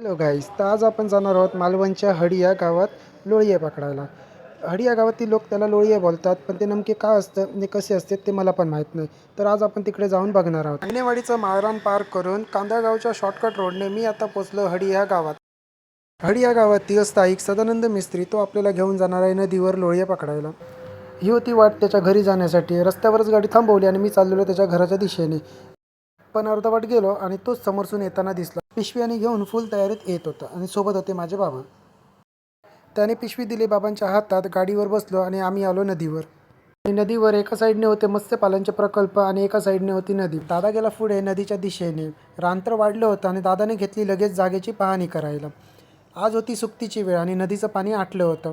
Hello गाईस, तर आज आपण जाणार आहोत मालवणच्या हडी या गावात लोळये पकडायला. हडी या गावातील लोक त्याला लोळये बोलतात, पण ते नेमके काय असतं आणि कसे असते ते मला पण माहीत नाही. तर आज आपण तिकडे जाऊन बघणार आहोत. आंगणेवाडीचं माळरान पार करून कांदागावच्या शॉर्टकट रोडने मी आता पोचलो हडी या गावात. हडी या गावातील स्थायिक सदानंद मिस्त्री तो आपल्याला घेऊन जाणार आहे नदीवर लोळये पकडायला. ही होती वाट त्याच्या घरी जाण्यासाठी. रस्त्यावरच गाडी थांबवली आणि मी चाललेलो त्याच्या घराच्या दिशेने. पण अर्धवट गेलो आणि तोच समोरसून येताना दिसला. पिशवी आणि घेऊन फुल तयारीत येत होता आणि सोबत होते माझे बाबा. त्याने पिशवी दिली बाबांच्या हातात. गाडीवर बसलो आणि आम्ही आलो नदीवर. आणि नदीवर एका साईडने होते मत्स्यपालनचे प्रकल्प आणि एका साईडने होती नदी. दादा गेला पुढे नदीच्या दिशेने. रांतर वाढलं होतं आणि दादाने घेतली लगेच जागेची पाहणी करायला. आज होती सुकतीची वेळ आणि नदीचं पाणी आटलं होतं.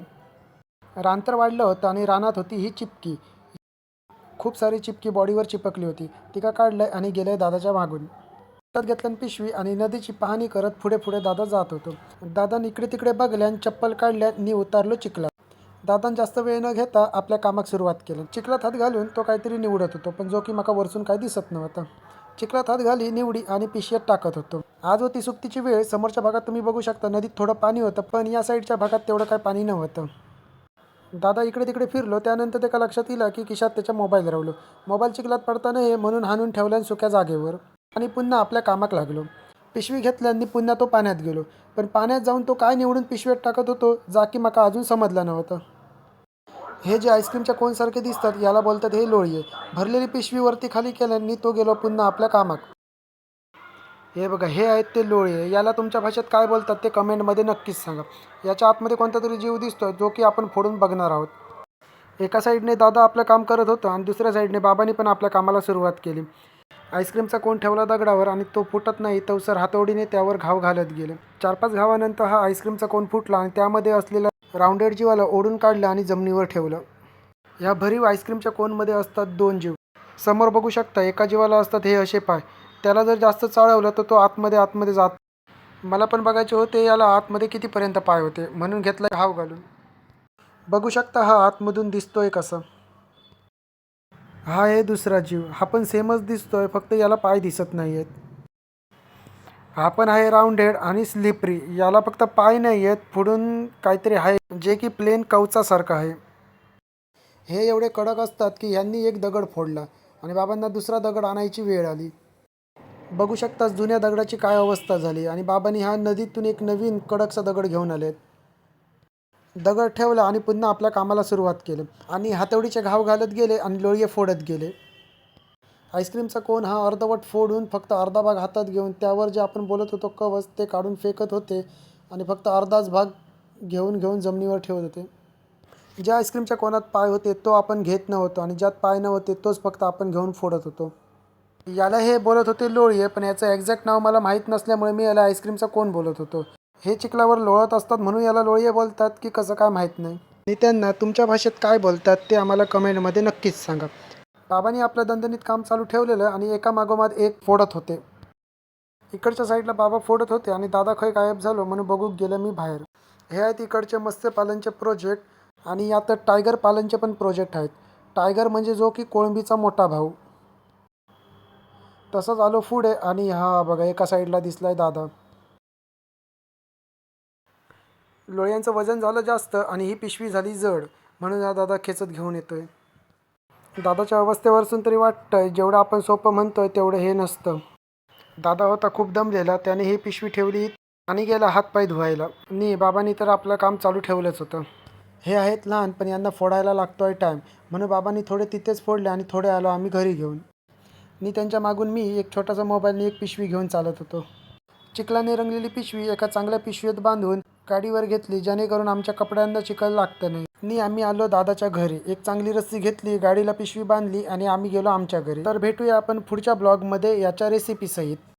रांतर वाढलं होतं आणि रानात होती ही चिपकी. खूप सारी चिपकी बॉडीवर चिपकली होती. ती का काढलंय आणि गेलंय दादाच्या मागून. हातात घेतल्यान पिशवी आणि नदीची पाहणी करत पुढे पुढे दादा जात होतो. दादाने इकडे तिकडे बघल्यान चप्पल काढल्यान उतारलो चिखलात. दादान जास्त वेळ न घेता आपल्या कामाक सुरुवात केली. चिखलात हात घालून तो काहीतरी निवडत होतो, पण जो की माका वरसून काही दिसत नव्हता. चिखलात हात घाली निवडी आणि पिशव्यात टाकत होतो. आज होती सुकतीची वेळ. समोरच्या भागात तुम्ही बघू शकता नदीत थोडं पाणी होतं, पण या साईडच्या भागात तेवढं काही पाणी नव्हतं. दादा इकडे तिकडे फिरलो. त्यानंतर त्याला लक्षात येईल की खिशात त्याचा मोबाईल राहिलो. मोबाईल चिखलात पडता नये म्हणून हाणून ठेवल्यान सुक्या जागेवर आणि पुन्हा आपल्या कामाक लागलो. पिशवी घेतल्याने पुन्हा तो पाण्यात गेलो. पण पाण्यात जाऊन तो काय निवडून पिशव्यात टाकत होतो जा की माका अजून समजलं नव्हतं. हे जे आईस्क्रीमच्या कोनसारखे दिसतात याला बोलतात हे लोळये. भरलेली पिशवी वरती खाली केल्याने तो गेलो पुन्हा आपल्या कामाक. हे बघा, हे आहेत ते लोळये. याला तुमच्या भाषेत काय बोलतात ते कमेंटमध्ये नक्कीच सांगा. याच्या आतमध्ये कोणता तरी जीव दिसतोय जो की आपण फोडून बघणार आहोत. एका साईडने दादा आपलं काम करत होतं आणि दुसऱ्या साईडने बाबांनी पण आपल्या कामाला सुरुवात केली. आईस्क्रीमचा कोन ठेवला दगडावर आणि तो फुटत नाही तवसर हातोडीने त्यावर घाव घालत गेले. 4-5 घावानंतर हा आईस्क्रीमचा कोन फुटला आणि त्यामध्ये असलेला राऊंडेड जीवाला ओढून काढलं आणि जमिनीवर ठेवलं. ह्या भरीव आईस्क्रीमच्या कोनमध्ये असतात 2 जीव. समोर बघू शकता एका जीवाला असतात हे असे पाय. त्याला जर जास्त चाळवलं तर तो आतमध्ये जात. मला पण बघायचे होते याला आतमध्ये कितीपर्यंत पाय होते, म्हणून घेतला घाव घालून. बघू शकता हा आतमधून दिसतोय कसा. हा आहे दुसरा जीव. हा पण सेमच दिसतोय, फक्त याला पाय दिसत नाही आहेत. हा पण आहे राऊंडेड आणि स्लिपरी. याला फक्त पाय नाही आहेत, पुढून काहीतरी आहे जे की प्लेन कवचासारखं आहे. हे एवढे कडक असतात की ह्यांनी एक दगड फोडला आणि बाबांना दुसरा दगड आणायची वेळ आली. बघू शकता जुन्या दगडाची काय अवस्था झाली आणि बाबांनी हा नदीतून एक नवीन कडकसा दगड घेऊन आलेत. दगड ठेवला आणि पुन्हा आपल्या कामाला सुरुवात केली आणि हातोडीचे घाव घालत गेले आणि लोळये फोडत गेले. आईस्क्रीमचा कोन हा अर्धवट फोडून फक्त अर्धा भाग हातात घेऊन त्यावर जे आपण बोलत होतो कवच ते काढून फेकत होते आणि फक्त अर्धाच भाग घेऊन जमिनीवर ठेवत होते. ज्या आईस्क्रीमच्या कोनात पाय होते तो आपण घेत नव्हतो आणि ज्यात पाय नव्हते तोच फक्त आपण घेऊन फोडत होतो. याला हे बोलत होते लोळये, पण याचं एक्झॅक्ट नाव मला माहीत नसल्यामुळे मी याला आईस्क्रीमचा कोन बोलत होतो. हे चिखलावर लोळत असतात म्हणून याला लोळये बोलतात की कसं काय माहीत नाही. आणि त्यांना तुमच्या भाषेत काय बोलतात ते आम्हाला कमेंटमध्ये नक्कीच सांगा. बाबांनी आपलं दणदणीत काम चालू ठेवलेलं आणि एका मागोमाग एक फोडत होते. इकडच्या साईडला बाबा फोडत होते आणि दादा खय गायब झालो म्हणून बघू गेलं मी बाहेर. हे आहेत इकडचे मत्स्यपालनचे प्रोजेक्ट आणि यात टायगर पालनचे पण प्रोजेक्ट आहेत. टायगर म्हणजे जो की कोळंबीचा मोठा भाऊ. तसंच आलो पुढे आणि हा बघा एका साईडला दिसलाय दादा. लोळ्यांचं वजन झालं जास्त आणि ही पिशवी झाली जड, म्हणून हा दादा खेचत घेऊन येतोय. दादाच्या अवस्थेवरसून तरी वाटतंय जेवढं आपण सोपं म्हणतोय तेवढं हे नसतं. दादा होता खूप दमलेला. त्याने ही पिशवी ठेवली आणि गेला हातपाय धुवायला. बाबांनी तर आपलं काम चालू ठेवलंच होतं. हे आहेत लहान पण यांना फोडायला लागतोय टाईम, म्हणून बाबांनी थोडे तिथेच फोडले आणि थोडे आलो आम्ही घरी घेऊन. त्यांच्या मागून मी एक छोटासा मोबाईलने एक पिशवी घेऊन चालत होतो. चिखलाने रंगलेली पिशवी एका चांगल्या पिशवीत बांधून गाडीवर घेतली जेणेकरून आमच्या कपड्यांना चिखल लागतं नाही. आम्ही आलो दादाच्या घरी. एक चांगली रस्सी घेतली, गाडीला पिशवी बांधली आणि आम्ही गेलो आमच्या घरी. तर भेटूया आपण पुढच्या ब्लॉगमध्ये याच्या रेसिपी सहित.